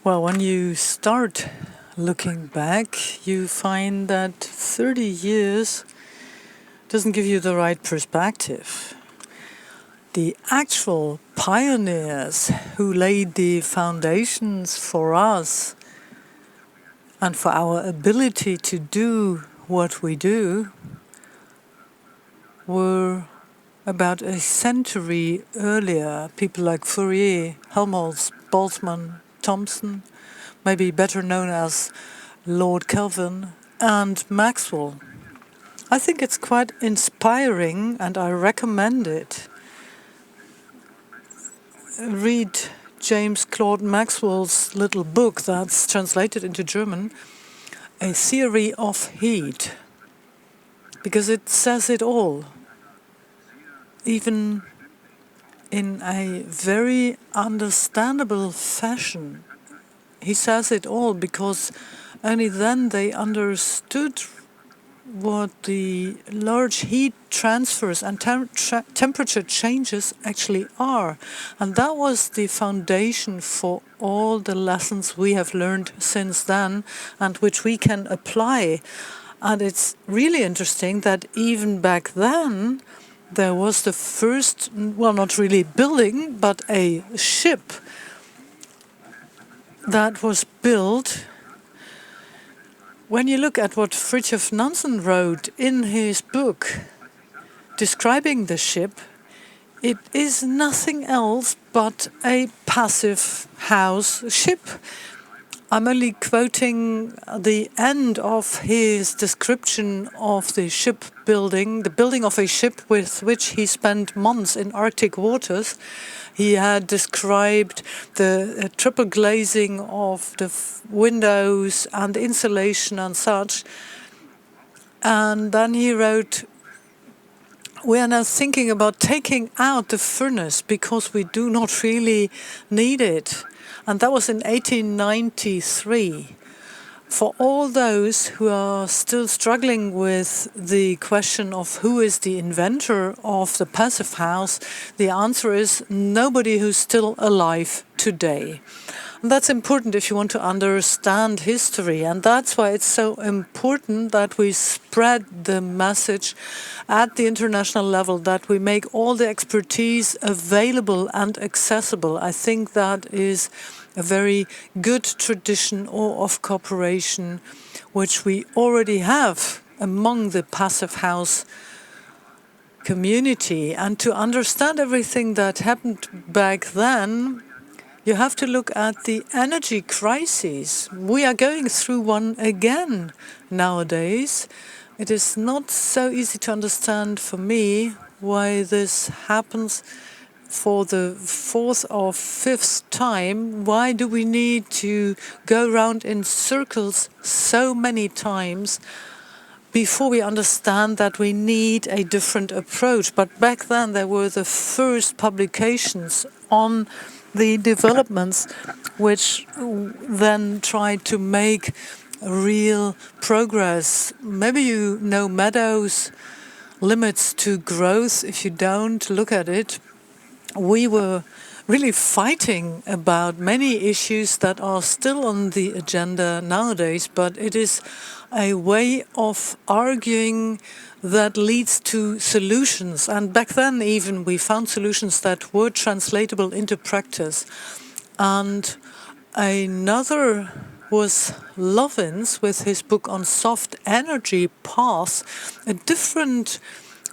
Well, when you start looking back, you find that 30 years doesn't give you the right perspective. The actual pioneers who laid the foundations for us and for our ability to do what we do were about a century earlier. People like Fourier, Helmholtz, Boltzmann, Thomson, maybe better known as Lord Kelvin, and Maxwell. I think it's quite inspiring and I recommend it. Read James Claude Maxwell's little book that's translated into German, A Theory of Heat, because it says it all, even in a very understandable fashion. He says it all because only then they understood what the large heat transfers and temperature changes actually are. And that was the foundation for all the lessons we have learned since then and which we can apply. And it's really interesting that even back then there was the first, well, not really building, but a ship that was built. When you look at what Fridtjof Nansen wrote in his book describing the ship, it is nothing else but a passive house ship. I'm only quoting the end of his description of the shipbuilding, the building of a ship with which he spent months in Arctic waters. He had described the triple glazing of the windows and the insulation and such. And then he wrote, "We are now thinking about taking out the furnace because we do not really need it." And that was in 1893. For all those who are still struggling with the question of who is the inventor of the passive house, the answer is nobody who's still alive today. And that's important if you want to understand history. And that's why it's so important that we spread the message at the international level, that we make all the expertise available and accessible. I think that is a very good tradition of cooperation, which we already have among the passive house community. And to understand everything that happened back then, you have to look at the energy crisis. We are going through one again nowadays. It is not so easy to understand for me why this happens for the fourth or fifth time. Why do we need to go round in circles so many times before we understand that we need a different approach? But back then there were the first publications on the developments which then tried to make real progress. Maybe you know Meadows' limits to growth. If you don't, look at it. We were really fighting about many issues that are still on the agenda nowadays, but it is a way of arguing that leads to solutions. And back then even we found solutions that were translatable into practice. And another was Lovins with his book on soft energy paths, a different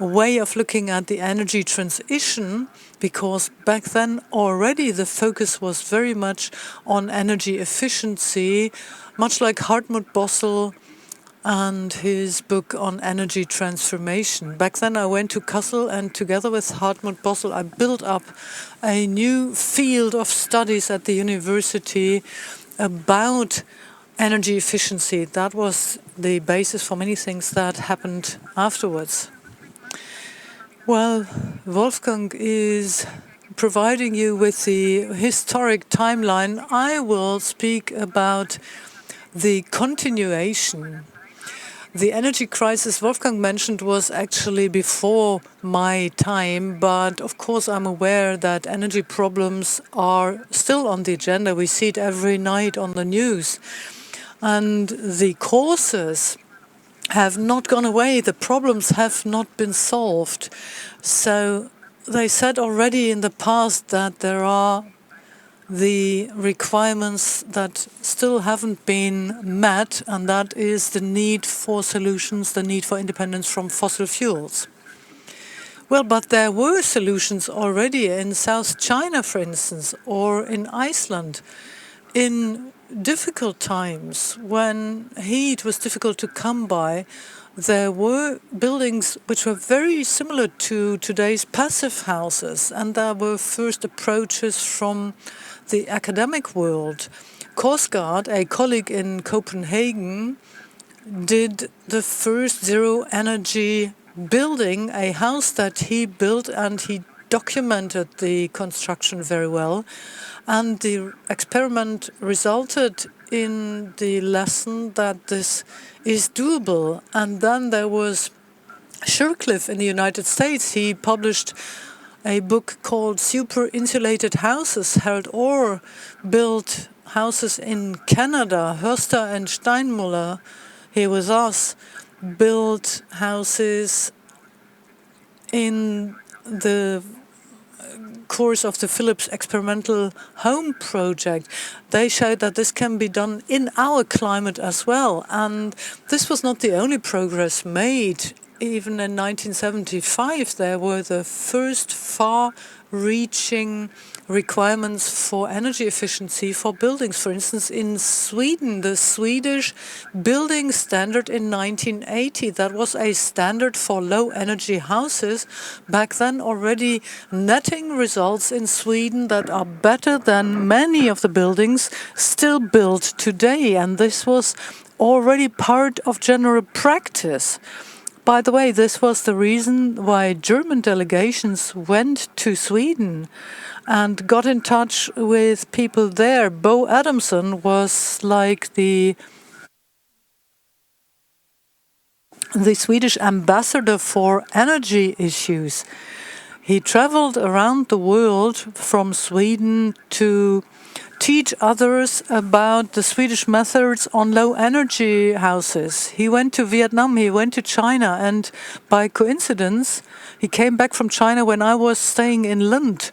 way of looking at the energy transition, because back then already the focus was very much on energy efficiency, much like Hartmut Bossel and his book on energy transformation. Back then I went to Kassel, and together with Hartmut Bossel I built up a new field of studies at the university about energy efficiency. That was the basis for many things that happened afterwards. Well, Wolfgang is providing you with the historic timeline. I will speak about the continuation. The energy crisis Wolfgang mentioned was actually before my time, but of course I'm aware that energy problems are still on the agenda. We see it every night on the news. And the causes have not gone away. The problems have not been solved. So they said already in the past that there are the requirements that still haven't been met, and that is the need for solutions, the need for independence from fossil fuels. Well, but there were solutions already in South China, for instance, or in Iceland. In difficult times, when heat was difficult to come by, there were buildings which were very similar to today's passive houses, and there were first approaches from the academic world. Korsgaard, a colleague in Copenhagen, did the first zero-energy building, a house that he built, and he documented the construction very well. And the experiment resulted in the lesson that this is doable. And then there was Shercliffe in the United States. He published a book called Super Insulated Houses. Harold Orr built houses in Canada. Hörster and Steinmuller, here with us, built houses in the course of the Philips experimental home project. They showed that this can be done in our climate as well. And this was not the only progress made. Even in 1975, there were the first far-reaching requirements for energy efficiency for buildings. For instance, in Sweden, the Swedish building standard in 1980, that was a standard for low-energy houses. Back then, already netting results in Sweden that are better than many of the buildings still built today. And this was already part of general practice. By the way, this was the reason why German delegations went to Sweden and got in touch with people there. Bo Adamson was like the Swedish ambassador for energy issues. He traveled around the world from Sweden to teach others about the Swedish methods on low-energy houses. He went to Vietnam, he went to China, and by coincidence, he came back from China when I was staying in Lund.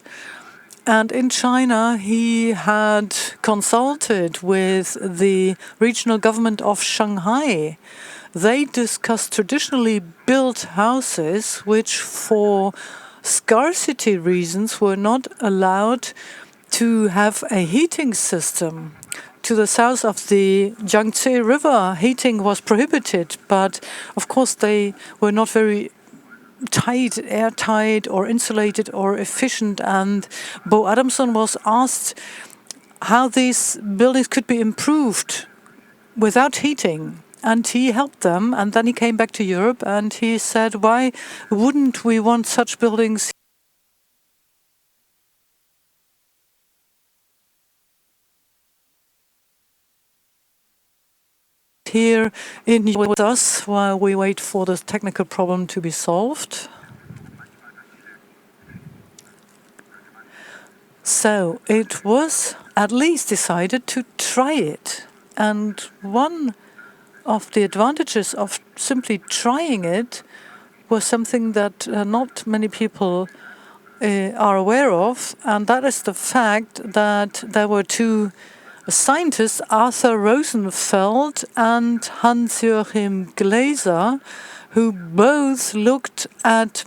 And in China, he had consulted with the regional government of Shanghai. They discussed traditionally built houses which, for scarcity reasons, were not allowed to have a heating system. To the south of the Yangtze River, heating was prohibited, but of course they were not very tight, airtight or insulated or efficient. And Bo Adamson was asked how these buildings could be improved without heating. And he helped them, and then he came back to Europe and he said, why wouldn't we want such buildings here in with us while we wait for the technical problem to be solved? So it was at least decided to try it. And one of the advantages of simply trying it was something that not many people are aware of, and that is the fact that there were two scientists, Arthur Rosenfeld and Hans-Joachim Glaser, who both looked at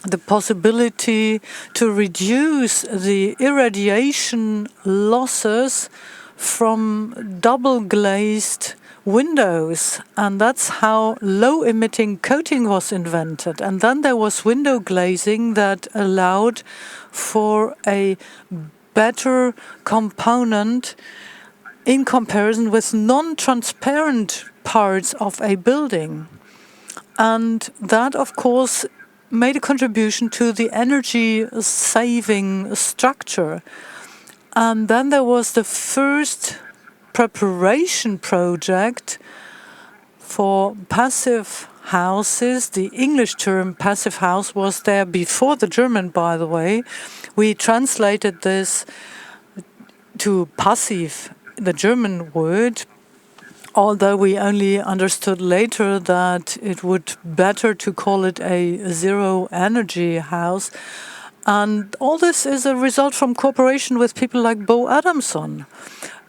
the possibility to reduce the irradiation losses from double-glazed windows, and that's how low-emitting coating was invented. And then there was window glazing that allowed for a better component in comparison with non-transparent parts of a building. And that, of course, made a contribution to the energy-saving structure. And then there was the first preparation project for passive houses. The English term passive house was there before the German, by the way. We translated this to passive, the German word, although we only understood later that it would better to call it a zero energy house. And all this is a result from cooperation with people like Bo Adamson.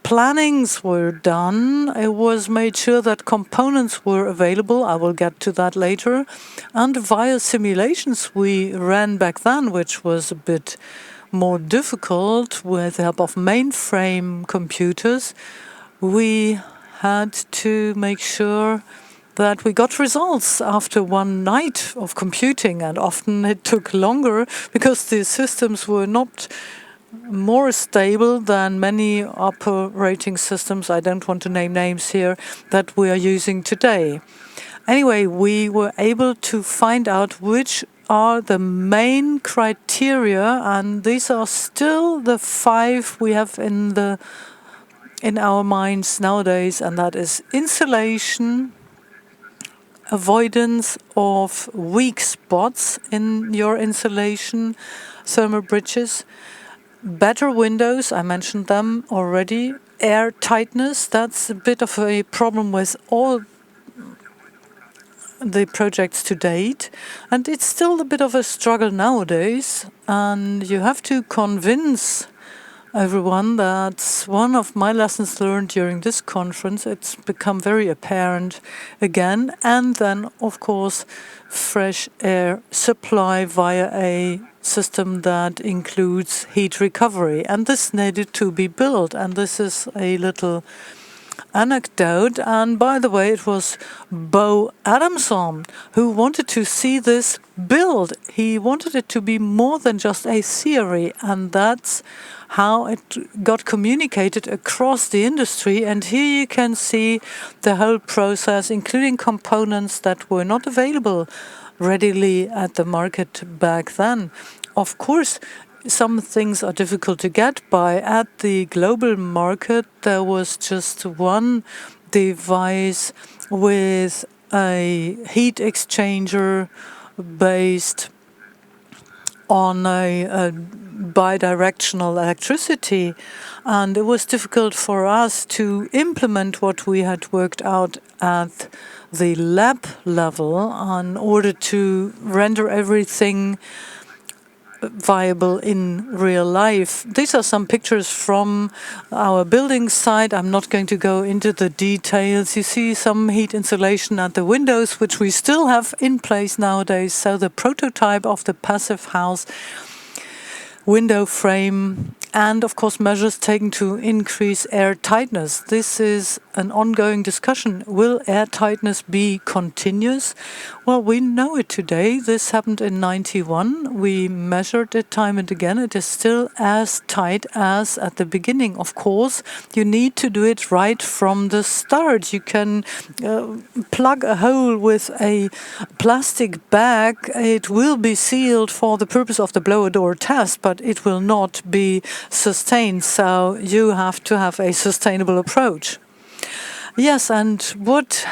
Plannings were done. It was made sure that components were available. I will get to that later. And via simulations we ran back then, which was a bit more difficult with the help of mainframe computers, we had to make sure that we got results after one night of computing, and often it took longer because the systems were not more stable than many operating systems, I don't want to name names here, that we are using today. Anyway, we were able to find out which are the main criteria, and these are still the 5 we have in our minds nowadays, and that is insulation, avoidance of weak spots in your insulation, thermal bridges, better windows, I mentioned them already, air tightness, that's a bit of a problem with all the projects to date, and it's still a bit of a struggle nowadays, and you have to convince everyone. That's one of my lessons learned during this conference. It's become very apparent again. And then, of course, fresh air supply via a system that includes heat recovery. And this needed to be built. And this is a little anecdote. And by the way, it was Bo Adamson who wanted to see this built. He wanted it to be more than just a theory, and that's how it got communicated across the industry. And here you can see the whole process, including components that were not available readily at the market back then. Of course, some things are difficult to get by. At the global market, there was just one device with a heat exchanger based on a bidirectional electricity, and it was difficult for us to implement what we had worked out at the lab level in order to render everything viable in real life. These are some pictures from our building site. I'm not going to go into the details. You see some heat insulation at the windows, which we still have in place nowadays. So the prototype of the passive house window frame, and of course measures taken to increase air tightness. This is an ongoing discussion. Will air tightness be continuous? Well, we know it today. This happened in '91. We measured it time and again. It is still as tight as at the beginning. Of course, you need to do it right from the start. You can plug a hole with a plastic bag. It will be sealed for the purpose of the blower door test, but it will not be sustained. So you have to have a sustainable approach. Yes, and what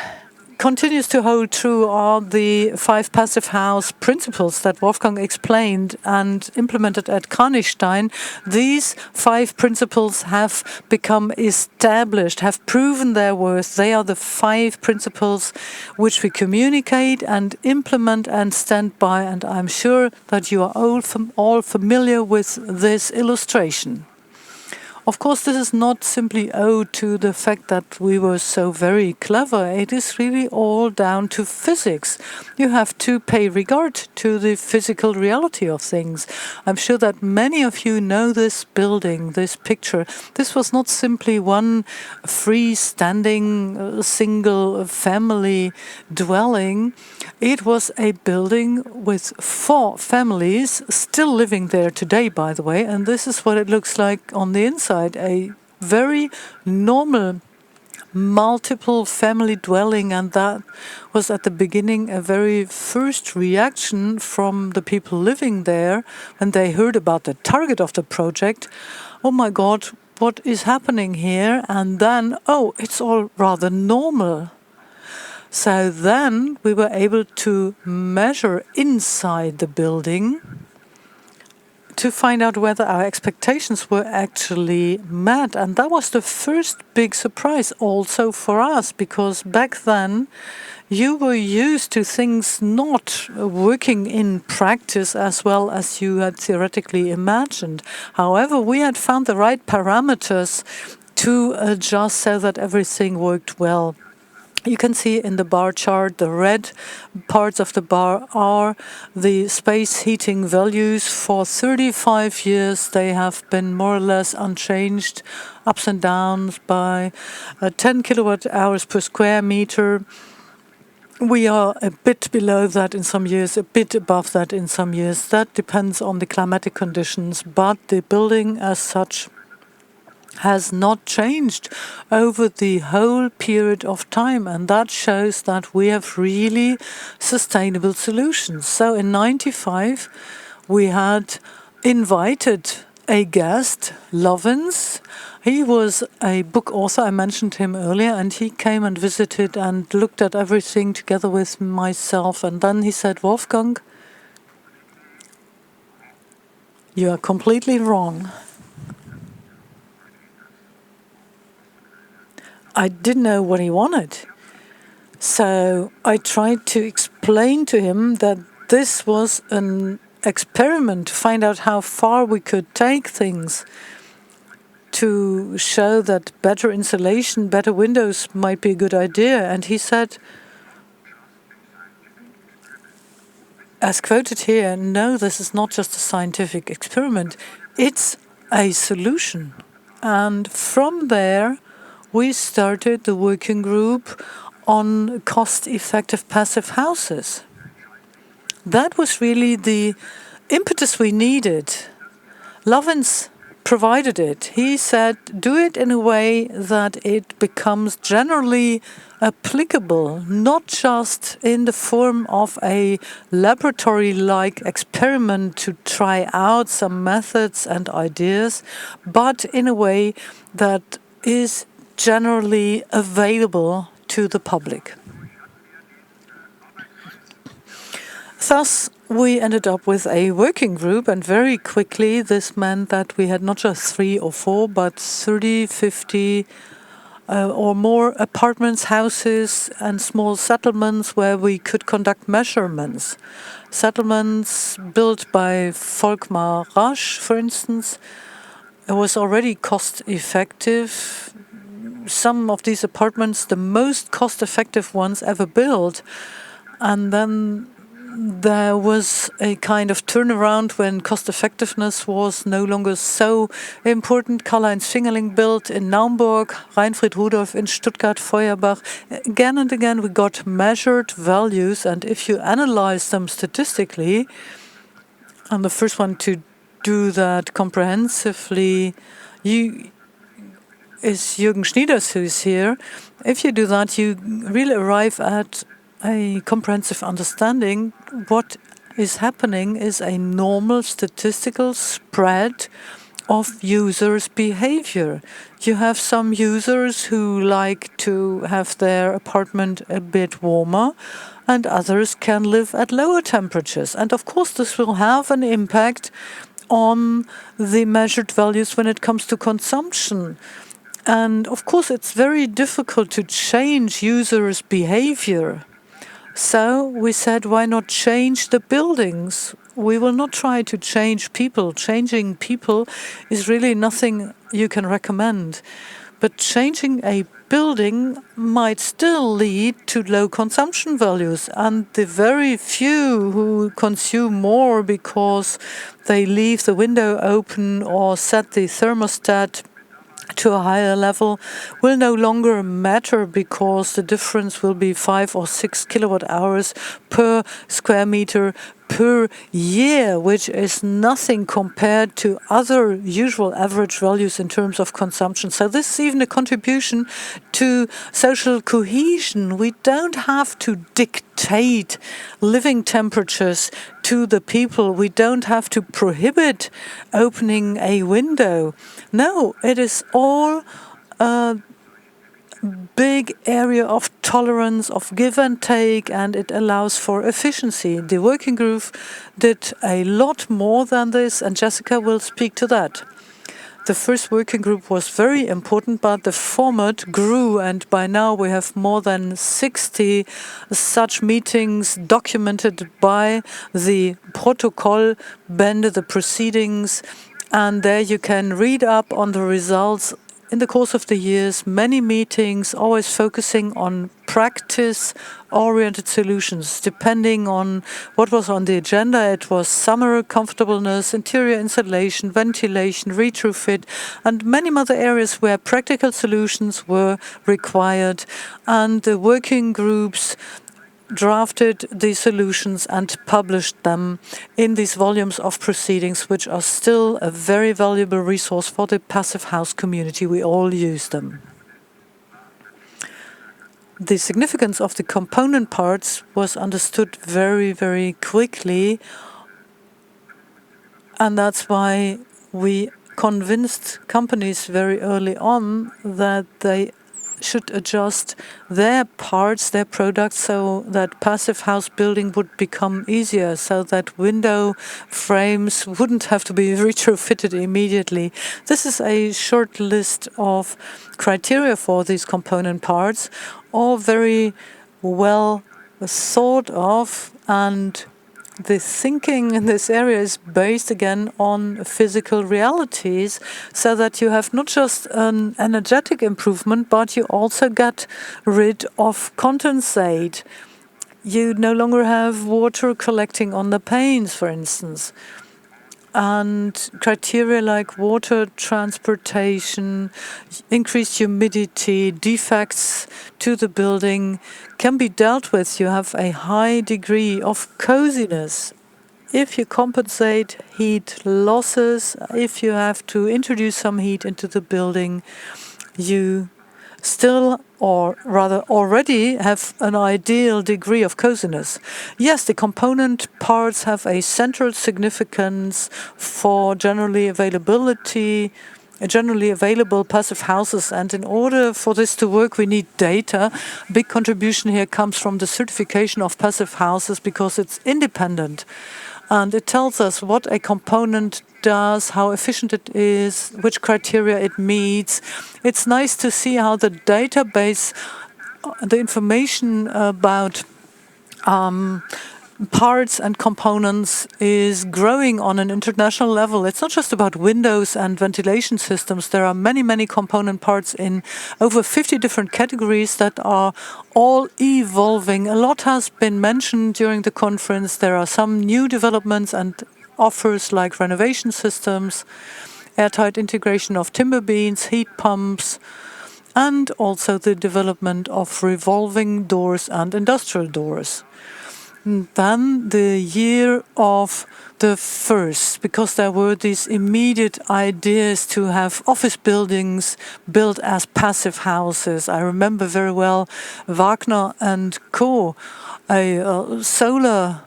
continues to hold true are the 5 passive house principles that Wolfgang explained and implemented at Karnichstein. These 5 principles have become established, have proven their worth. They are the 5 principles which we communicate and implement and stand by, and I'm sure that you are all familiar with this illustration. Of course, this is not simply owed to the fact that we were so very clever. It is really all down to physics. You have to pay regard to the physical reality of things. I'm sure that many of you know this building, this picture. This was not simply one freestanding single family dwelling. It was a building with 4 families still living there today, by the way, and this is what it looks like on the inside. A very normal multiple family dwelling, and that was at the beginning a very first reaction from the people living there when they heard about the target of the project. Oh my God, what is happening here? And then, oh, it's all rather normal. So then we were able to measure inside the building to find out whether our expectations were actually met. And that was the first big surprise also for us, because back then you were used to things not working in practice as well as you had theoretically imagined. However, we had found the right parameters to adjust so that everything worked well. You can see in the bar chart, the red parts of the bar are the space heating values. For 35 years, they have been more or less unchanged, ups and downs by 10 kilowatt hours per square meter. We are a bit below that in some years, a bit above that in some years. That depends on the climatic conditions, but the building as such has not changed over the whole period of time, and that shows that we have really sustainable solutions. So in '95 we had invited a guest, Lovins. He was a book author, I mentioned him earlier, and he came and visited and looked at everything together with myself, and then he said, "Wolfgang, you are completely wrong." I didn't know what he wanted. So I tried to explain to him that this was an experiment to find out how far we could take things, to show that better insulation, better windows might be a good idea. And he said, as quoted here, "No, this is not just a scientific experiment, it's a solution." And from there, we started the working group on cost-effective passive houses. That was really the impetus we needed. Lovins provided it. He said, do it in a way that it becomes generally applicable, not just in the form of a laboratory-like experiment to try out some methods and ideas, but in a way that is generally available to the public. Thus, we ended up with a working group, and very quickly this meant that we had not just 3 or 4, but 30, 50 or more apartments, houses, and small settlements where we could conduct measurements. Settlements built by Volkmar Rasch, for instance, it was already cost-effective. Some of these apartments, the most cost-effective ones ever built. And then there was a kind of turnaround when cost-effectiveness was no longer so important. Karl-Heinz Fingerling built in Naumburg, Reinfried Rudolf in Stuttgart, Feuerbach. Again and again we got measured values, and if you analyze them statistically, I'm the first one to do that comprehensively, is Jürgen Schnieders, who is here. If you do that, you really arrive at a comprehensive understanding. What is happening is a normal statistical spread of users' behavior. You have some users who like to have their apartment a bit warmer, and others can live at lower temperatures. And of course, this will have an impact on the measured values when it comes to consumption. And of course, it's very difficult to change users' behavior. So we said, why not change the buildings? We will not try to change people. Changing people is really nothing you can recommend. But changing a building might still lead to low consumption values. And the very few who consume more because they leave the window open or set the thermostat to a higher level will no longer matter, because the difference will be 5 or 6 kilowatt hours per square meter per year, which is nothing compared to other usual average values in terms of consumption. So this is even a contribution to social cohesion. We don't have to dictate living temperatures to the people. We don't have to prohibit opening a window. No, it is all big area of tolerance, of give and take, and it allows for efficiency. The working group did a lot more than this, and Jessica will speak to that. The first working group was very important, but the format grew, and by now we have more than 60 such meetings documented by the protocol band, the proceedings, and there you can read up on the results in the course of the years. Many meetings, always focusing on practice-oriented solutions, depending on what was on the agenda. It was summer comfortableness, interior insulation, ventilation, retrofit, and many other areas where practical solutions were required. And the working groups drafted the solutions and published them in these volumes of proceedings, which are still a very valuable resource for the passive house community. We all use them. The significance of the component parts was understood very, very quickly, and that's why we convinced companies very early on that they should adjust their parts, their products, so that passive house building would become easier, so that window frames wouldn't have to be retrofitted immediately. This is a short list of criteria for these component parts, all very well thought of, and the thinking in this area is based again on physical realities, so that you have not just an energetic improvement, but you also get rid of condensate. You no longer have water collecting on the panes, for instance. And criteria like water transportation, increased humidity, defects to the building can be dealt with. You have a high degree of coziness. If you compensate heat losses, if you have to introduce some heat into the building, you still, or rather already, have an ideal degree of coziness. Yes, the component parts have a central significance for generally available passive houses, and in order for this to work we need data. A big contribution here comes from the certification of passive houses, because it's independent and it tells us what a component does, how efficient it is, which criteria it meets. It's nice to see how the database, the information about parts and components is growing on an international level. It's not just about windows and ventilation systems. There are many, many component parts in over 50 different categories that are all evolving. A lot has been mentioned during the conference. There are some new developments and offers like renovation systems, airtight integration of timber beams, heat pumps, and also the development of revolving doors and industrial doors. Then the year of the first, because there were these immediate ideas to have office buildings built as passive houses. I remember very well Wagner and Co., a solar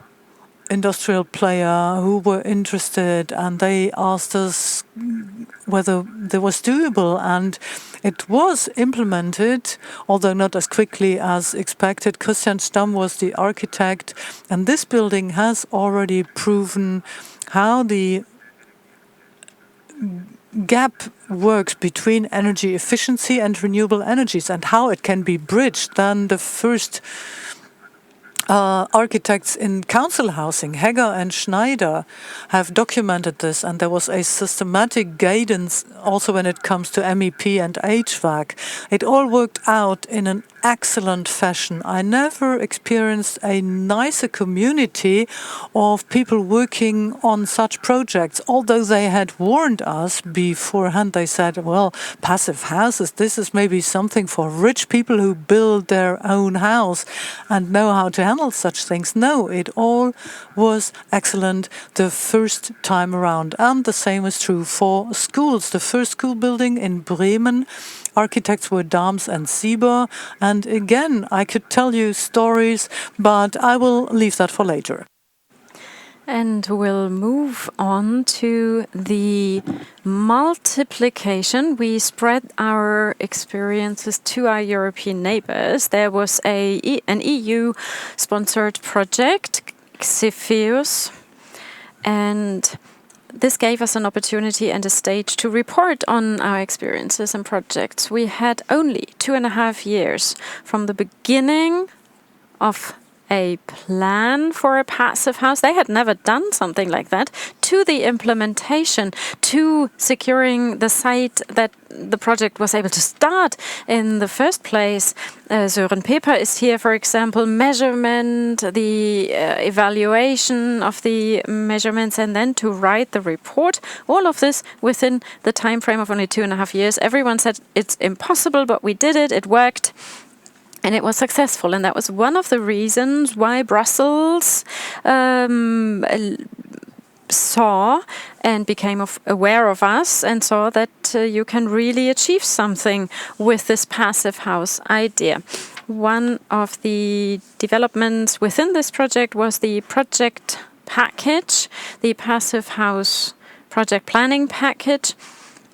industrial player who were interested, and they asked us whether that was doable, and it was implemented, although not as quickly as expected. Christian Stamm was the architect, and this building has already proven how the gap works between energy efficiency and renewable energies, and how it can be bridged. Then the first architects in council housing, Hegger and Schneider, have documented this, and there was a systematic guidance also when it comes to MEP and HVAC. It all worked out in an excellent fashion. I never experienced a nicer community of people working on such projects. Although they had warned us beforehand, they said, well, passive houses, this is maybe something for rich people who build their own house and know how to handle such things. No, it all was excellent the first time around. And the same is true for schools. The first school building in Bremen, architects were Dahms and Sieber. And again, I could tell you stories, but I will leave that for later. And we'll move on to the multiplication. We spread our experiences to our European neighbors. There was an EU-sponsored project, Xipheus, and this gave us an opportunity and a stage to report on our experiences and projects. We had only 2.5 years from the beginning of a plan for a passive house. They had never done something like that, to the implementation, to securing the site that the project was able to start in the first place. Sören Peper is here, for example, measurement, the evaluation of the measurements, and then to write the report. All of this within the time frame of only 2.5 years. Everyone said it's impossible, but we did it. It worked. And it was successful, and that was one of the reasons why Brussels saw and became aware of us and saw that you can really achieve something with this passive house idea. One of the developments within this project was the project package, the passive house project planning package.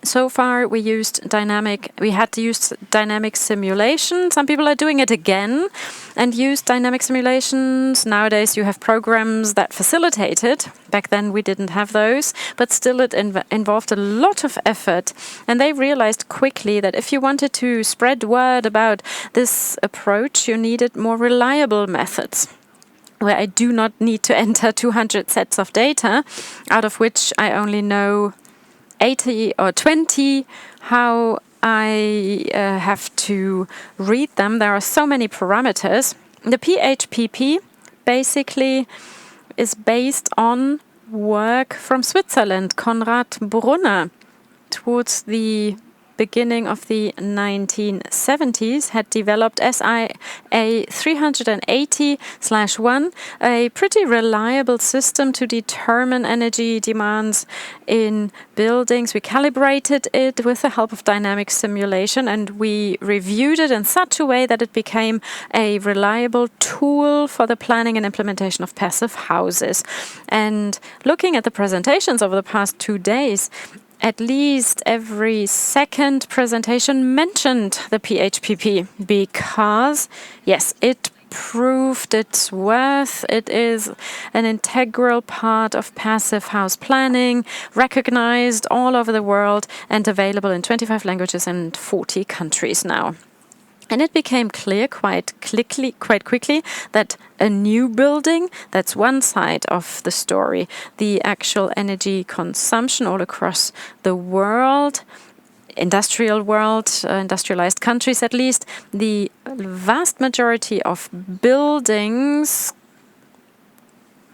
So far, we had to use dynamic simulation. Some people are doing it again and use dynamic simulations. Nowadays, you have programs that facilitate it. Back then, we didn't have those, but still it involved a lot of effort. And they realized quickly that if you wanted to spread word about this approach, you needed more reliable methods, where I do not need to enter 200 sets of data, out of which I only know 80 or 20, how I have to read them. There are so many parameters. The PHPP basically is based on work from Switzerland. Konrad Brunner, towards the beginning of the 1970s, had developed SIA 380/1, a pretty reliable system to determine energy demands in buildings. We calibrated it with the help of dynamic simulation, and we reviewed it in such a way that it became a reliable tool for the planning and implementation of passive houses. And looking at the presentations over the past 2 days, at least every second presentation mentioned the PHPP because, yes, it proved its worth. It is an integral part of passive house planning, recognized all over the world and available in 25 languages and 40 countries now. And it became clear quite quickly that a new building, that's one side of the story. The actual energy consumption all across the world, industrialized countries at least, the vast majority of buildings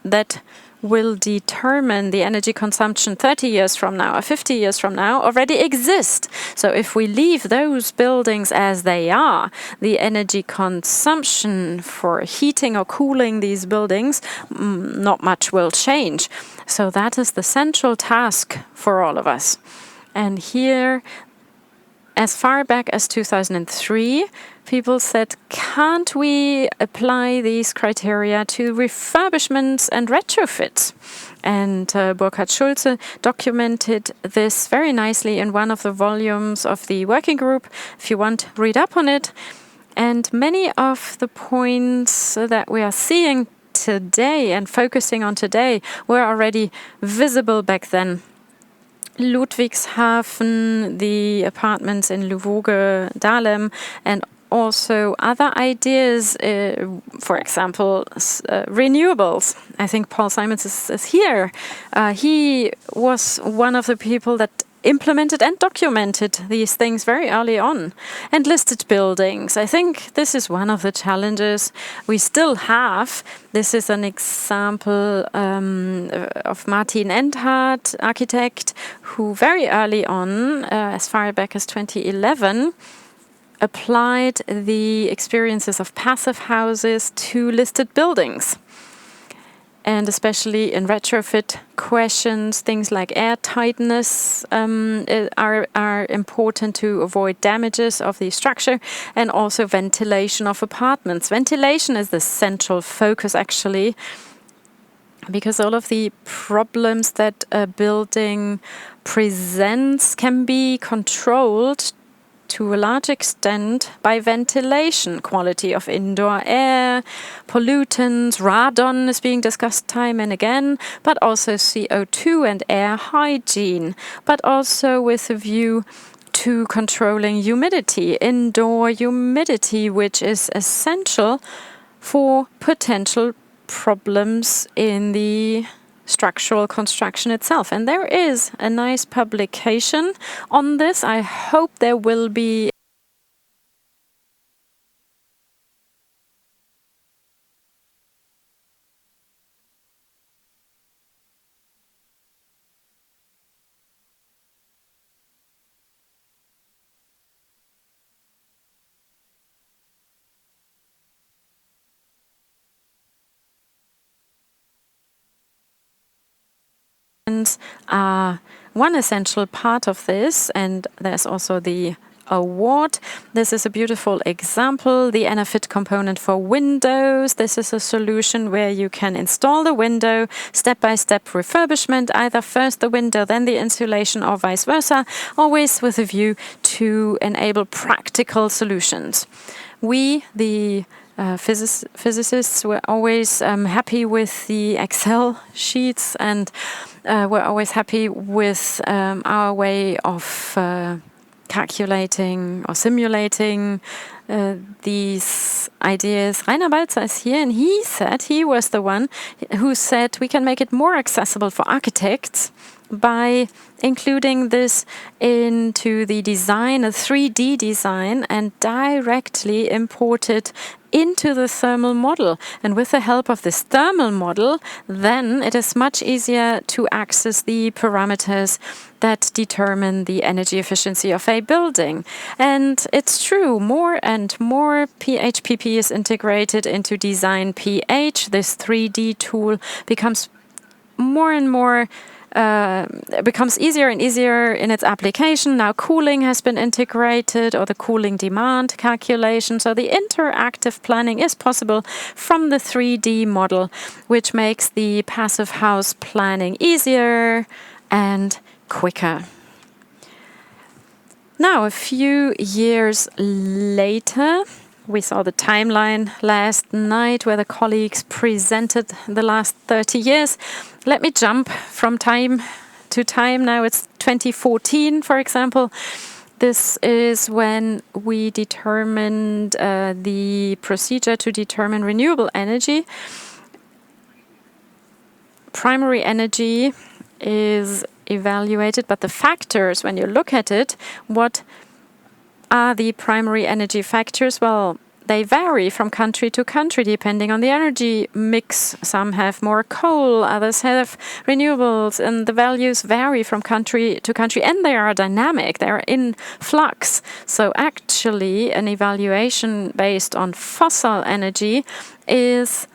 that will determine the energy consumption 30 years from now or 50 years from now already exist. So if we leave those buildings as they are, the energy consumption for heating or cooling these buildings, not much will change. So that is the central task for all of us. And here, as far back as 2003, people said, can't we apply these criteria to refurbishments and retrofits? And Burkhard Schulze documented this very nicely in one of the volumes of the working group. If you want, read up on it. And many of the points that we are seeing today and focusing on today were already visible back then. Ludwigshafen, the apartments in Luvoge, Dahlem, and also other ideas, for example, renewables. I think Paul Simons is here. He was one of the people that implemented and documented these things very early on. And listed buildings. I think this is one of the challenges we still have. This is an example of Martin Endhardt, architect, who very early on, as far back as 2011, applied the experiences of passive houses to listed buildings. And especially in retrofit questions, things like air tightness are important to avoid damages of the structure, and also ventilation of apartments. Ventilation is the central focus, actually. because all of the problems that a building presents can be controlled to a large extent by ventilation, quality of indoor air, pollutants, radon is being discussed time and again, but also CO2 and air hygiene, but also with a view to controlling humidity, indoor humidity, which is essential for potential problems in the structural construction itself. And there is a nice publication on this. I hope there will be one essential part of this, and there's also the award. This is a beautiful example, the EnerFit component for windows. This is a solution where you can install the window, step-by-step refurbishment, either first the window, then the insulation, or vice versa, always with a view to enable practical solutions. We, the physicists, were always happy with the Excel sheets, and we're always happy with our way of calculating or simulating these ideas. Rainer Balzer is here, and he was the one who said we can make it more accessible for architects by including this into the design, a 3D design, and directly import it into the thermal model. And with the help of this thermal model, then it is much easier to access the parameters that determine the energy efficiency of a building. And it's true, more and more PHPP is integrated into Design PH. This 3D tool becomes more and more becomes easier and easier in its application. Now cooling has been integrated, or the cooling demand calculation. So the interactive planning is possible from the 3D model, which makes the passive house planning easier and quicker. Now, a few years later, we saw the timeline last night where the colleagues presented the last 30 years. Let me jump from time to time. Now it's 2014, for example. This is when we determined the procedure to determine renewable energy. Primary energy is evaluated, but the factors, when you look at it, what are the primary energy factors? Well, they vary from country to country depending on the energy mix. Some have more coal, others have renewables, and the values vary from country to country, and they are dynamic, they are in flux. So actually an evaluation based on fossil energy is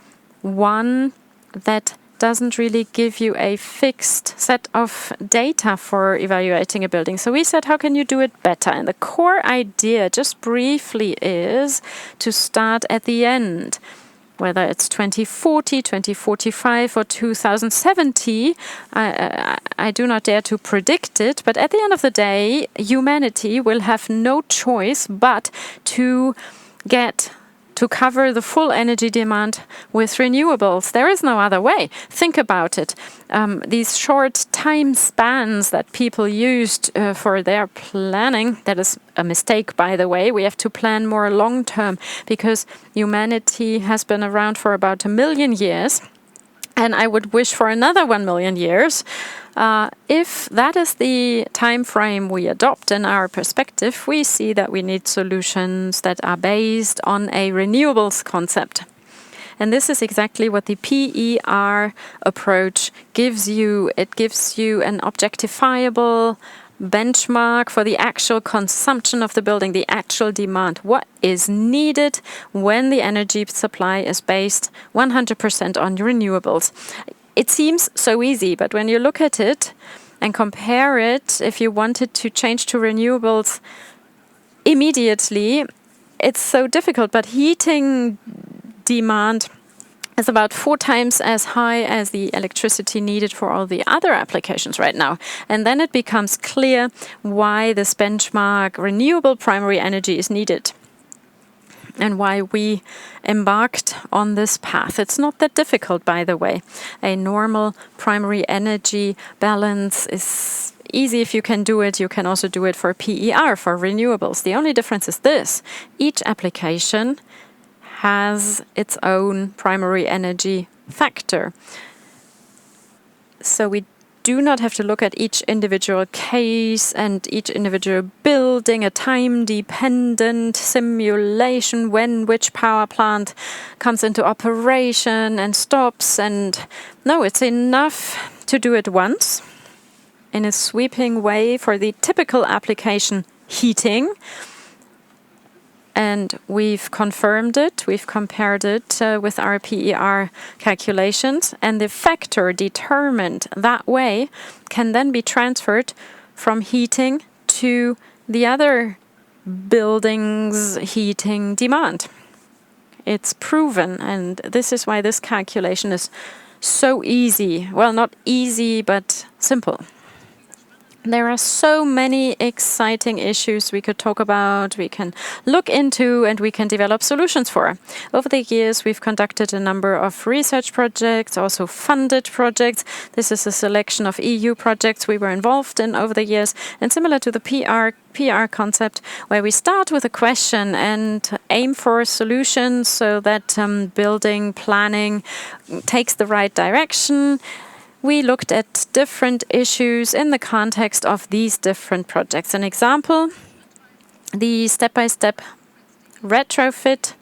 one that doesn't really give you a fixed set of data for evaluating a building. So we said, how can you do it better? And the core idea, just briefly, is to start at the end. Whether it's 2040, 2045, or 2070, I do not dare to predict it. But at the end of the day, humanity will have no choice but to cover the full energy demand with renewables. There is no other way. Think about it. These short time spans that people used for their planning, that is a mistake, by the way. We have to plan more long term because humanity has been around for about 1 million years. And I would wish for another 1 million years. If that is the time frame we adopt in our perspective, we see that we need solutions that are based on a renewables concept. And this is exactly what the PER approach gives you. It gives you an objectifiable benchmark for the actual consumption of the building, the actual demand. What is needed when the energy supply is based 100% on renewables? It seems so easy, but when you look at it and compare it, if you wanted to change to renewables immediately, it's so difficult. But heating demand is about 4 times as high as the electricity needed for all the other applications right now. And then it becomes clear why this benchmark renewable primary energy is needed and why we embarked on this path. It's not that difficult, by the way. A normal primary energy balance is easy if you can do it. You can also do it for PER, for renewables. The only difference is this: each application has its own primary energy factor. So we do not have to look at each individual case and each individual building, a time-dependent simulation when which power plant comes into operation and stops. And no, it's enough to do it once in a sweeping way for the typical application, heating. And we've confirmed it, we've compared it with our PER calculations, and the factor determined that way can then be transferred from heating to the other building's heating demand. It's proven, and this is why this calculation is so easy. Well, not easy, but simple. There are so many exciting issues we could talk about, we can look into, and we can develop solutions for. Over the years, we've conducted a number of research projects, also funded projects. This is a selection of EU projects we were involved in over the years, and similar to the PR concept, where we start with a question and aim for solutions so that building planning takes the right direction. We looked at different issues in the context of these different projects. An example, the step-by-step retrofit,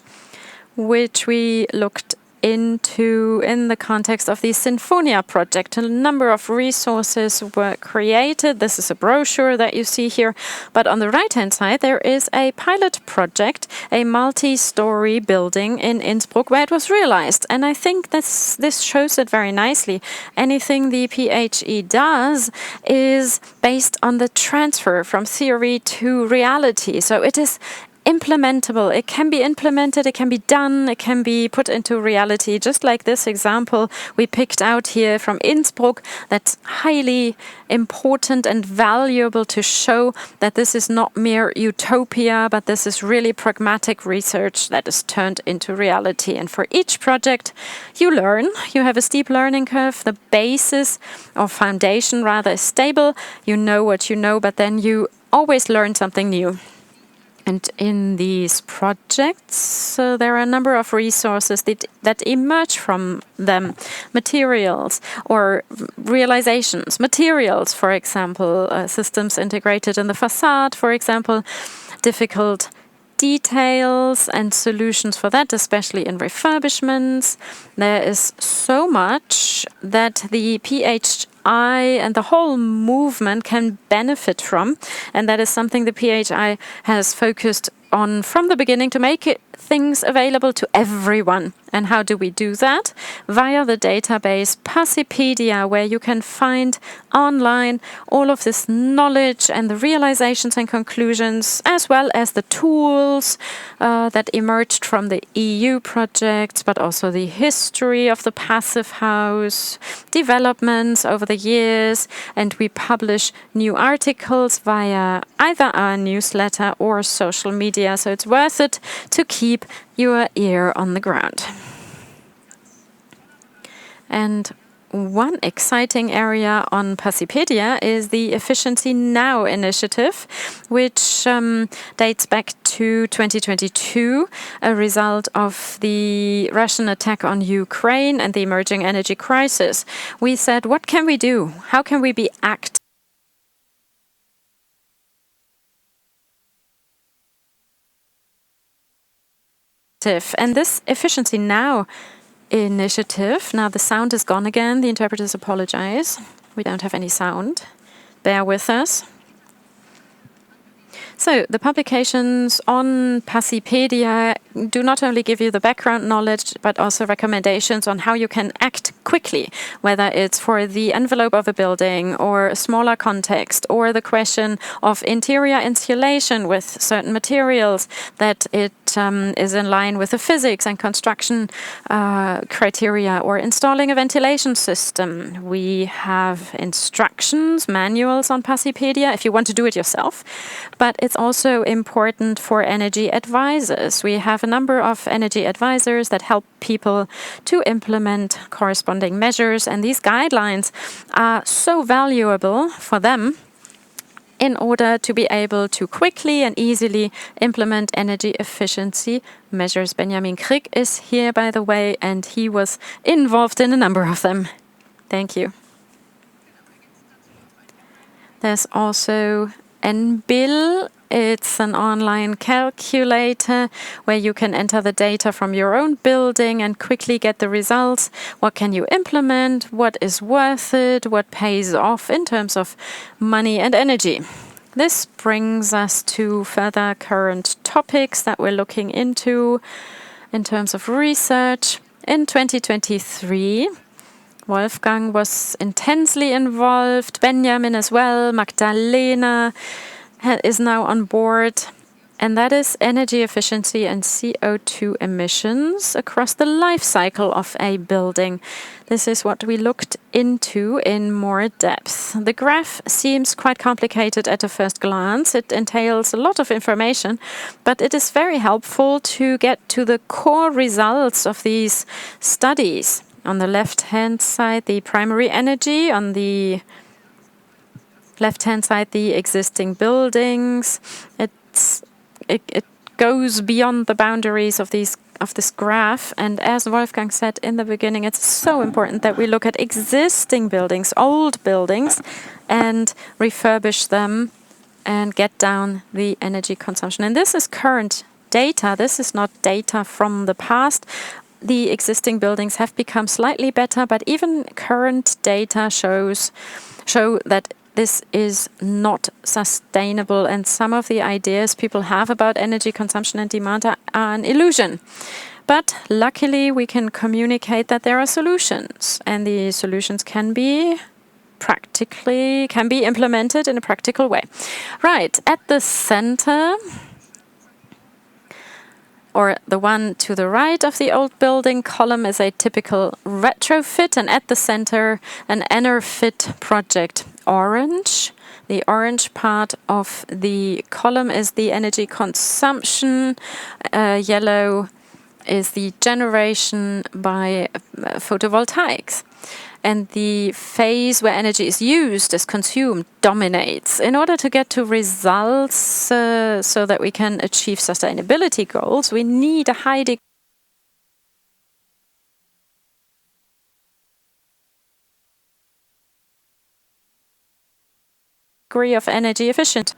which we looked into in the context of the Sinfonia project. A number of resources were created. This is a brochure that you see here. But on the right-hand side, there is a pilot project, a multi-story building in Innsbruck, where it was realized. And I think this shows it very nicely. Anything the PHI does is based on the transfer from theory to reality. So it is implementable. It can be implemented, it can be done, it can be put into reality. Just like this example we picked out here from Innsbruck, that's highly important and valuable to show that this is not mere utopia, but this is really pragmatic research that is turned into reality. And for each project you learn, you have a steep learning curve. The basis or foundation rather is stable. You know what you know, but then you always learn something new. And in these projects, there are a number of resources that emerge from them. Materials or realizations. Materials, for example, systems integrated in the facade, for example, difficult details and solutions for that, especially in refurbishments. There is so much that the PHI and the whole movement can benefit from, and that is something the PHI has focused on from the beginning, to make things available to everyone. And how do we do that? Via the database Passipedia, where you can find online all of this knowledge and the realizations and conclusions, as well as the tools that emerged from the EU projects, but also the history of the passive house, developments over the years. And we publish new articles via either our newsletter or social media. So it's worth it to keep your ear on the ground. And one exciting area on Passipedia is the Efficiency Now initiative, which dates back to 2022, a result of the Russian attack on Ukraine and the emerging energy crisis. We said, what can we do? How can we be active? And this Efficiency Now initiative, now the sound is gone again, the interpreters apologize. We don't have any sound. Bear with us. So the publications on Passipedia do not only give you the background knowledge, but also recommendations on how you can act quickly, whether it's for the envelope of a building or a smaller context, or the question of interior insulation with certain materials, that it is in line with the physics and construction criteria, or installing a ventilation system. We have instructions, manuals on Passipedia if you want to do it yourself, but it's also important for energy advisors. We have a number of energy advisors that help people to implement corresponding measures, and these guidelines are so valuable for them in order to be able to quickly and easily implement energy efficiency measures. Benjamin Krieg is here, by the way, and he was involved in a number of them. Thank you. There's also NBIL. It's an online calculator where you can enter the data from your own building and quickly get the results. What can you implement? What is worth it? What pays off in terms of money and energy? This brings us to further current topics that we're looking into in terms of research. In 2023, Wolfgang was intensely involved, Benjamin as well, Magdalena is now on board, and that is energy efficiency and CO2 emissions across the life cycle of a building. This is what we looked into in more depth. The graph seems quite complicated at a first glance. It entails a lot of information, but it is very helpful to get to the core results of these studies. On the left-hand side, the primary energy. On the left-hand side, the existing buildings. It goes beyond the boundaries of this graph, and as Wolfgang said in the beginning, it's so important that we look at existing buildings, old buildings, and refurbish them and get down the energy consumption. And this is current data. This is not data from the past. The existing buildings have become slightly better, but even current data show that this is not sustainable, and some of the ideas people have about energy consumption and demand are an illusion. But luckily, we can communicate that there are solutions, and the solutions can be implemented in a practical way. Right, at the center, or the one to the right of the old building column, is a typical retrofit, and at the center, an EnerFit project. Orange. The orange part of the column is the energy consumption. Yellow is the generation by photovoltaics. And the phase where energy is used, is consumed, dominates. In order to get to results so that we can achieve sustainability goals, we need a high degree of energy efficient.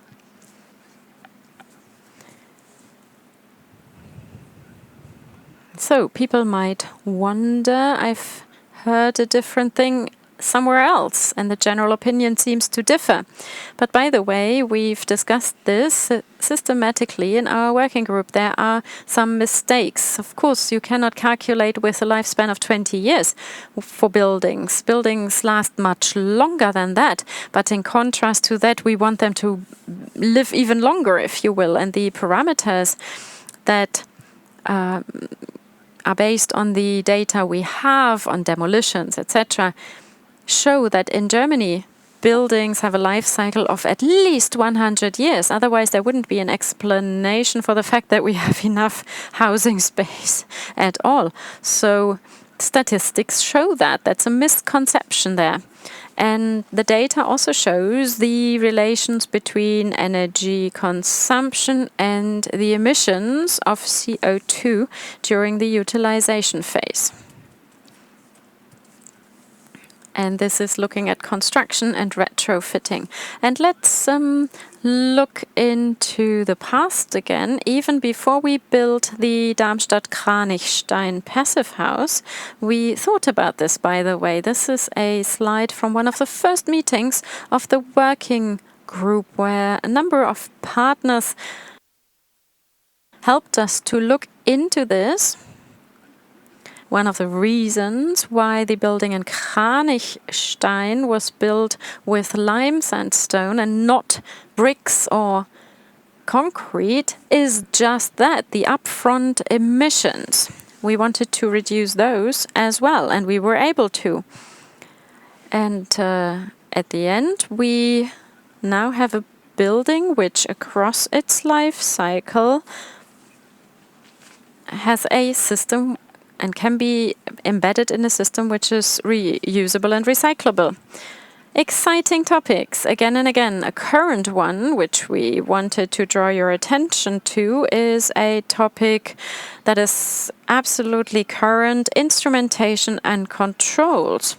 So people might wonder, I've heard a different thing somewhere else, and the general opinion seems to differ. But by the way, we've discussed this systematically in our working group. There are some mistakes. Of course, you cannot calculate with a lifespan of 20 years for buildings. Buildings last much longer than that. But in contrast to that, we want them to live even longer, if you will. And the parameters that are based on the data we have on demolitions, etc., show that in Germany, buildings have a life cycle of at least 100 years. Otherwise, there wouldn't be an explanation for the fact that we have enough housing space at all. So statistics show that. That's a misconception there. And the data also shows the relations between energy consumption and the emissions of CO2 during the utilization phase. And this is looking at construction and retrofitting. And let's look into the past again. Even before we built the Darmstadt Kranichstein passive house, we thought about this, by the way. This is a slide from one of the first meetings of the working group, where a number of partners helped us to look into this. One of the reasons why the building in Kranichstein was built with lime sandstone and not bricks or concrete is just that, the upfront emissions. We wanted to reduce those as well, and we were able to. And at the end, we now have a building which across its life cycle has a system and can be embedded in a system which is reusable and recyclable. Exciting topics, again and again. A current one, which we wanted to draw your attention to, is a topic that is absolutely current: instrumentation and controls.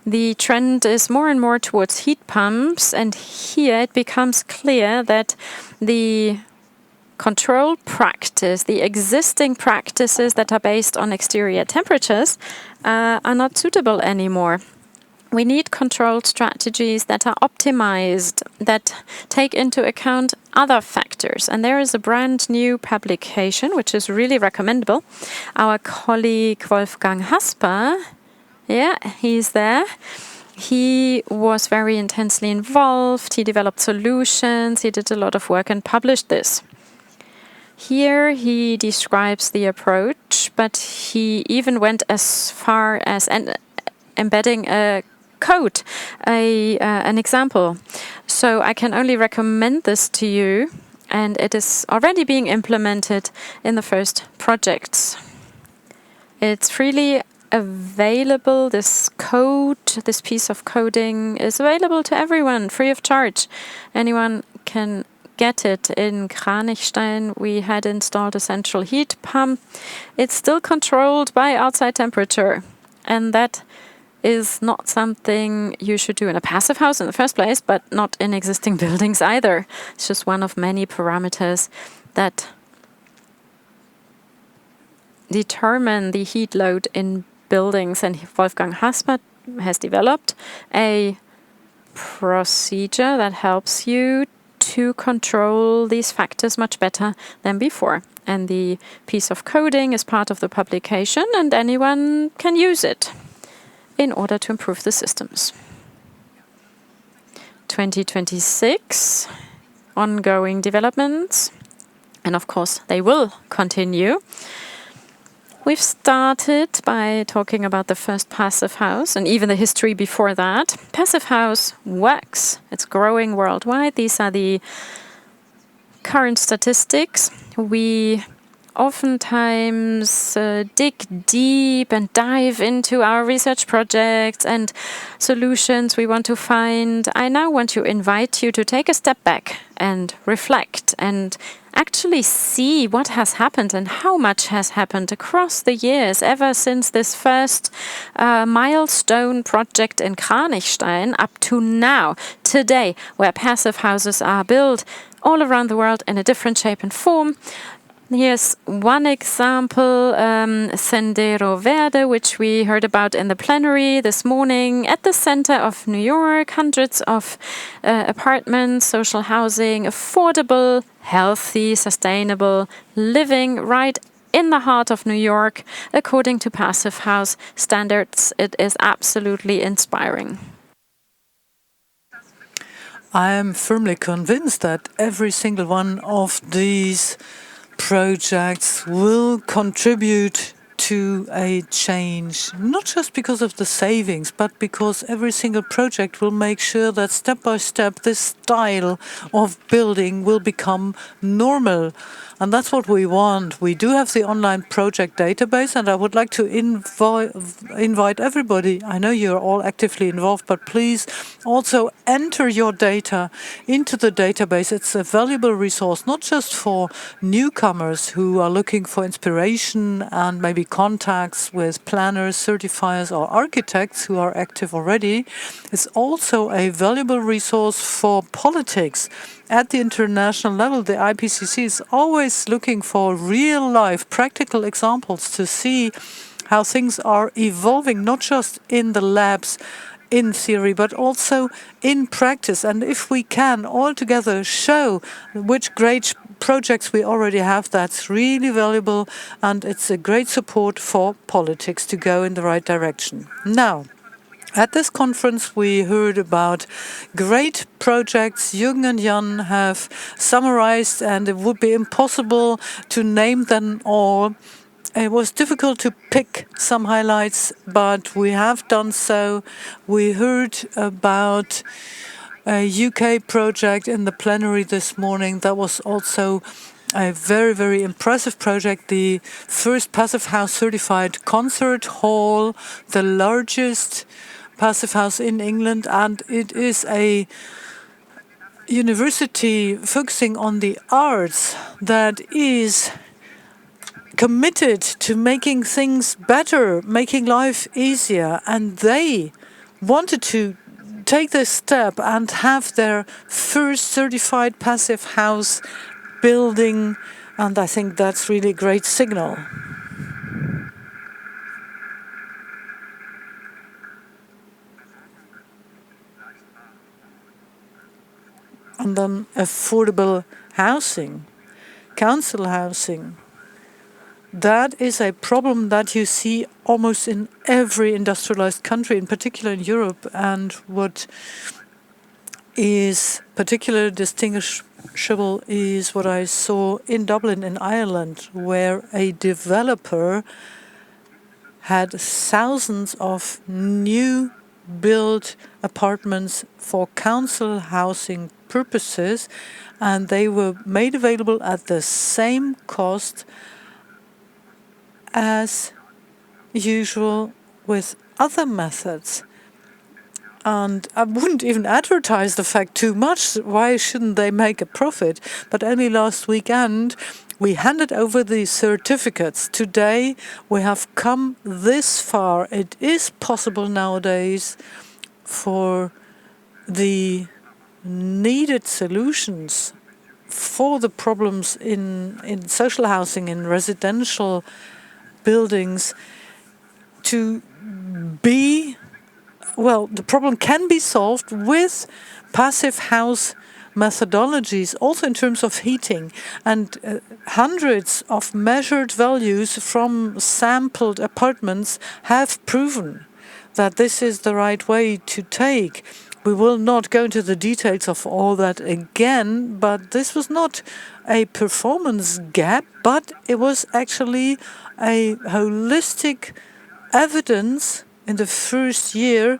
The trend is more and more towards heat pumps, and here it becomes clear that the control practice, the existing practices that are based on exterior temperatures, are not suitable anymore. We need control strategies that are optimized, that take into account other factors. And there is a brand new publication, which is really recommendable. Our colleague Wolfgang Hasper, he's there. He was very intensely involved. He developed solutions. He did a lot of work and published this. Here he describes the approach, but he even went as far as embedding a code, an example. So I can only recommend this to you, and it is already being implemented in the first projects. It's freely available. This code, this piece of coding is available to everyone, free of charge. Anyone can get it. In Kranichstein, we had installed a central heat pump. It's still controlled by outside temperature, and that is not something you should do in a passive house in the first place, but not in existing buildings either. It's just one of many parameters that determine the heat load in buildings, and Wolfgang Hasper has developed a procedure that helps you to control these factors much better than before. And the piece of coding is part of the publication, and anyone can use it in order to improve the systems. 2026, ongoing developments, and of course they will continue. We've started by talking about the first passive house and even the history before that. Passive house works. It's growing worldwide. These are the current statistics. We oftentimes dig deep and dive into our research projects and solutions we want to find. I now want to invite you to take a step back and reflect and actually see what has happened and how much has happened across the years, ever since this first milestone project in Kranichstein up to now, today, where passive houses are built all around the world in a different shape and form. Here's one example, Sendero Verde, which we heard about in the plenary this morning at the center of New York. Hundreds of apartments, social housing, affordable, healthy, sustainable living right in the heart of New York, according to Passive House standards. It is absolutely inspiring. I am firmly convinced that every single one of these projects will contribute to a change, not just because of the savings, but because every single project will make sure that step by step this style of building will become normal. And that's what we want. We do have the online project database, and I would like to invite everybody. I know you're all actively involved, but please also enter your data into the database. It's a valuable resource, not just for newcomers who are looking for inspiration and maybe contacts with planners, certifiers, or architects who are active already. It's also a valuable resource for politics. At the international level, the IPCC is always looking for real-life, practical examples to see how things are evolving, not just in the labs in theory, but also in practice. And if we can all together show which great projects we already have, that's really valuable, and it's a great support for politics to go in the right direction. Now, at this conference, we heard about great projects Jürgen and Jan have summarized, and it would be impossible to name them all. It was difficult to pick some highlights, but we have done so. We heard about a UK project in the plenary this morning. That was also a very, very impressive project. The first Passive House certified concert hall, the largest Passive House in England, and it is a university focusing on the arts that is committed to making things better, making life easier, and they wanted to take this step and have their first certified Passive House building, and I think that's really a great signal. And then affordable housing, council housing. That is a problem that you see almost in every industrialized country, in particular in Europe. And what is particularly distinguishable is what I saw in Dublin, in Ireland, where a developer had thousands of new built apartments for council housing purposes, and they were made available at the same cost as usual with other methods. And I wouldn't even advertise the fact too much. Why shouldn't they make a profit? But only last weekend we handed over the certificates. Today we have come this far. It is possible nowadays for the needed solutions for the problems in social housing, in residential buildings, to be, well, the problem can be solved with passive house methodologies, also in terms of heating. And hundreds of measured values from sampled apartments have proven that this is the right way to take. We will not go into the details of all that again, but this was not a performance gap, but it was actually a holistic evidence in the first year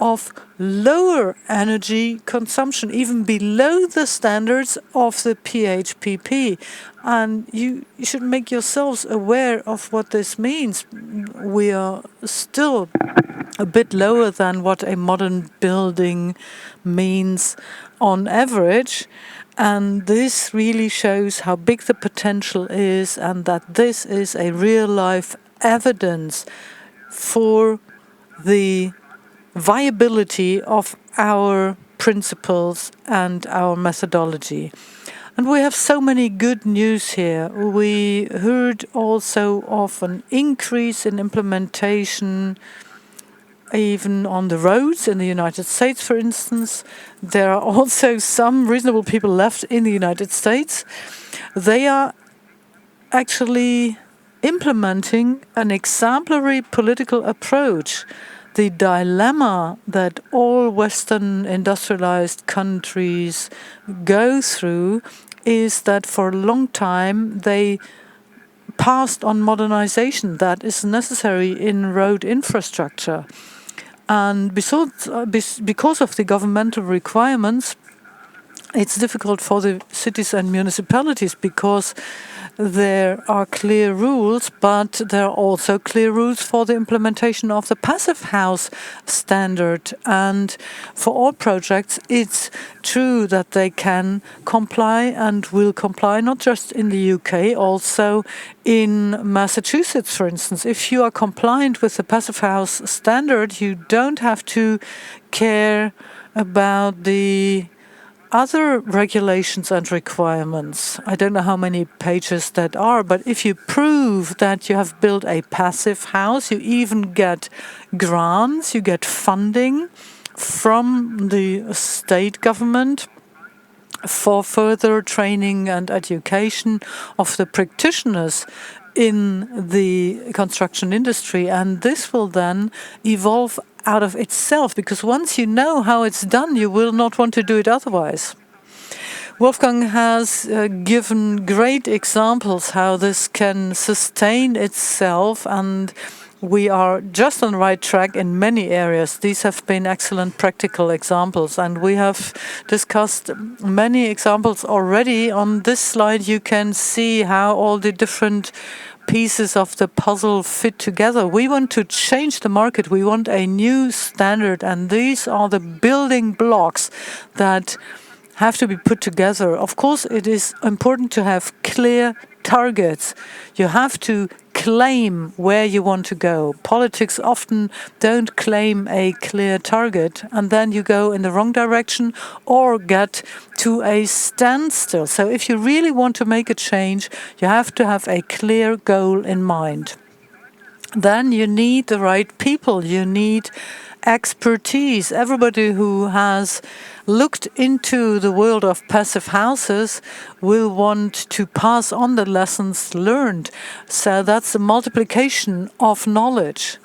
of lower energy consumption, even below the standards of the PHPP. And you should make yourselves aware of what this means. We are still a bit lower than what a modern building means on average. And this really shows how big the potential is, and that this is a real-life evidence for the viability of our principles and our methodology. And we have so many good news here. We heard also of an increase in implementation, even on the roads in the United States, for instance. There are also some reasonable people left in the United States. They are actually implementing an exemplary political approach. The dilemma that all Western industrialized countries go through is that for a long time they passed on modernization that is necessary in road infrastructure. And because of the governmental requirements, it's difficult for the cities and municipalities because there are clear rules, but there are also clear rules for the implementation of the Passive House standard. And for all projects, it's true that they can comply and will comply, not just in the UK, also in Massachusetts, for instance. If you are compliant with the Passive House standard, you don't have to care about the other regulations and requirements. I don't know how many pages that are, but if you prove that you have built a passive house, you even get grants, you get funding from the state government for further training and education of the practitioners in the construction industry. And this will then evolve out of itself, because once you know how it's done, you will not want to do it otherwise. Wolfgang has given great examples how this can sustain itself, and we are just on the right track in many areas. These have been excellent practical examples, and we have discussed many examples already. On this slide, you can see how all the different pieces of the puzzle fit together. We want to change the market. We want a new standard, and these are the building blocks that have to be put together. Of course, it is important to have clear targets. You have to claim where you want to go. Politics often don't claim a clear target, and then you go in the wrong direction or get to a standstill. So if you really want to make a change, you have to have a clear goal in mind. Then you need the right people. You need expertise. Everybody who has looked into the world of passive houses will want to pass on the lessons learned. So that's a multiplication of knowledge.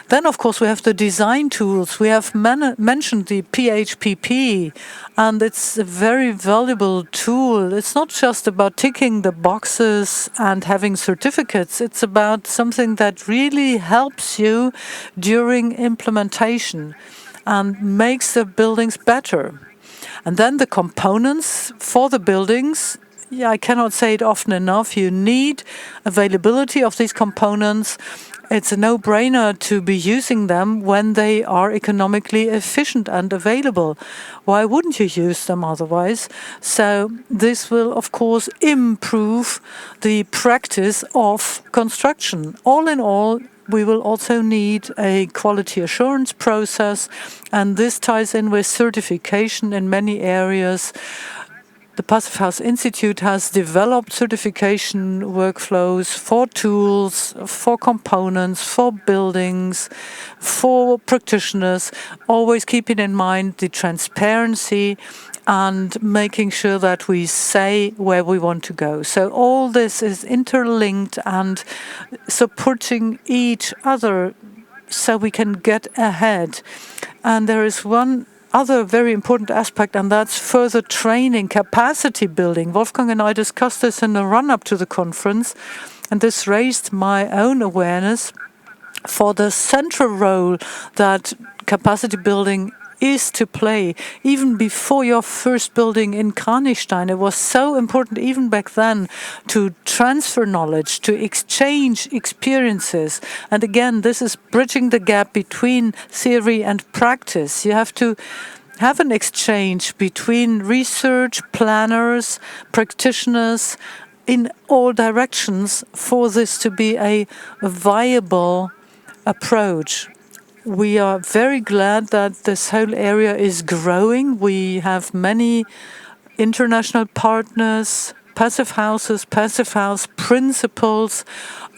Then, of course, we have the design tools. We have mentioned the PHPP, and it's a very valuable tool. It's not just about ticking the boxes and having certificates. It's about something that really helps you during implementation and makes the buildings better. And then the components for the buildings. Yeah, I cannot say it often enough. You need availability of these components. It's a no-brainer to be using them when they are economically efficient and available. Why wouldn't you use them otherwise? So this will, of course, improve the practice of construction. All in all, we will also need a quality assurance process, and this ties in with certification in many areas. The Passive House Institute has developed certification workflows for tools, for components, for buildings, for practitioners, always keeping in mind the transparency and making sure that we say where we want to go. So all this is interlinked and supporting each other so we can get ahead. And there is one other very important aspect, and that's further training, capacity building. Wolfgang and I discussed this in the run-up to the conference, and this raised my own awareness for the central role that capacity building is to play. Even before your first building in Kranichstein, it was so important even back then to transfer knowledge, to exchange experiences. And again, this is bridging the gap between theory and practice. You have to have an exchange between research, planners, practitioners in all directions for this to be a viable approach. We are very glad that this whole area is growing. We have many international partners. Passive houses, passive house principles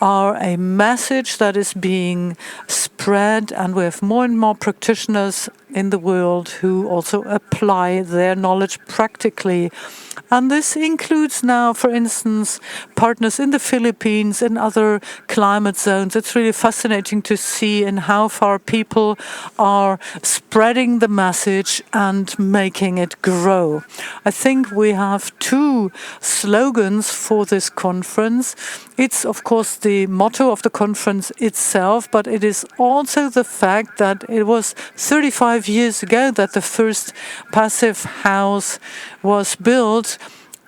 are a message that is being spread, and we have more and more practitioners in the world who also apply their knowledge practically. And this includes now, for instance, partners in the Philippines and other climate zones. It's really fascinating to see in how far people are spreading the message and making it grow. I think we have two slogans for this conference. It's, of course, the motto of the conference itself, but it is also the fact that it was 35 years ago that the first passive house was built.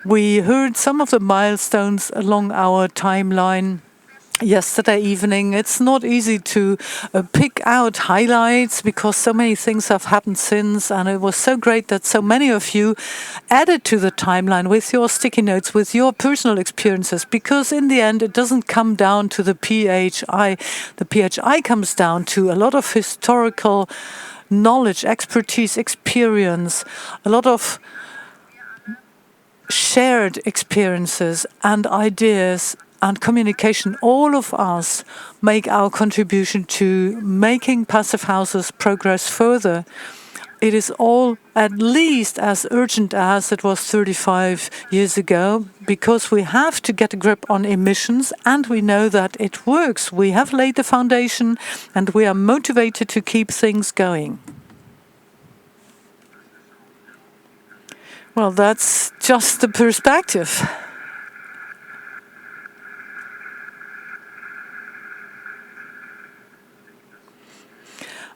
We heard some of the milestones along our timeline yesterday evening. It's not easy to pick out highlights because so many things have happened since, and it was so great that so many of you added to the timeline with your sticky notes, with your personal experiences, because in the end it doesn't come down to the PHI. The PHI comes down to a lot of historical knowledge, expertise, experience, a lot of shared experiences and ideas and communication, all of us make our contribution to making passive houses progress further. It is all at least as urgent as it was 35 years ago, because we have to get a grip on emissions, and we know that it works. We have laid the foundation and we are motivated to keep things going. Well, that's just the perspective.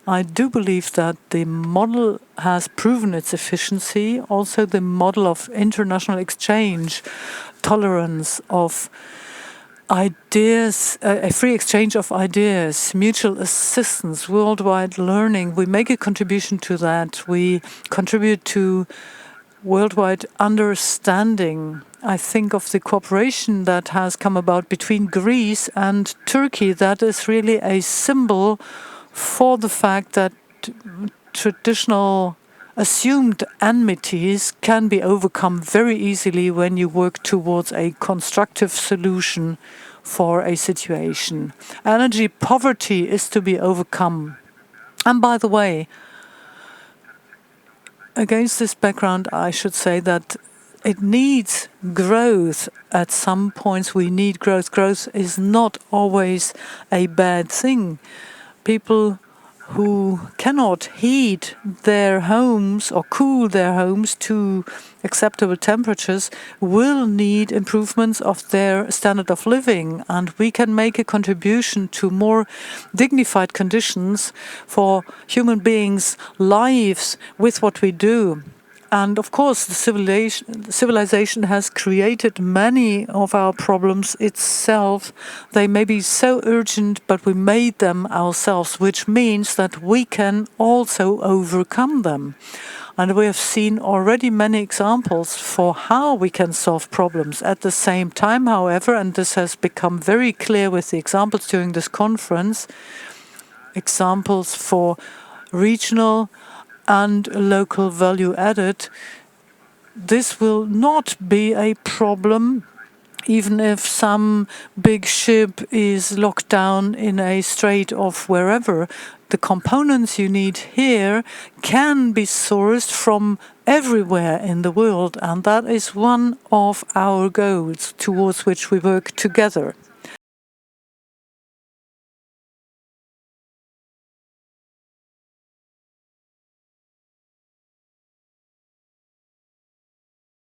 I do believe that the model has proven its efficiency. Also, the model of international exchange, tolerance of ideas, a free exchange of ideas, mutual assistance, worldwide learning. We make a contribution to that. We contribute to worldwide understanding. I think of the cooperation that has come about between Greece and Turkey. That is really a symbol for the fact that traditional assumed enmities can be overcome very easily when you work towards a constructive solution for a situation. Energy poverty is to be overcome. And by the way, against this background, I should say that it needs growth. At some points, we need growth. Growth is not always a bad thing. People who cannot heat their homes or cool their homes to acceptable temperatures will need improvements of their standard of living, and we can make a contribution to more dignified conditions for human beings' lives with what we do. And of course, the civilization has created many of our problems itself. They may be so urgent, but we made them ourselves, which means that we can also overcome them. And we have seen already many examples for how we can solve problems. At the same time, however, and this has become very clear with the examples during this conference, examples for regional and local value added, this will not be a problem even if some big ship is locked down in a strait of wherever. The components you need here can be sourced from everywhere in the world, and that is one of our goals towards which we work together.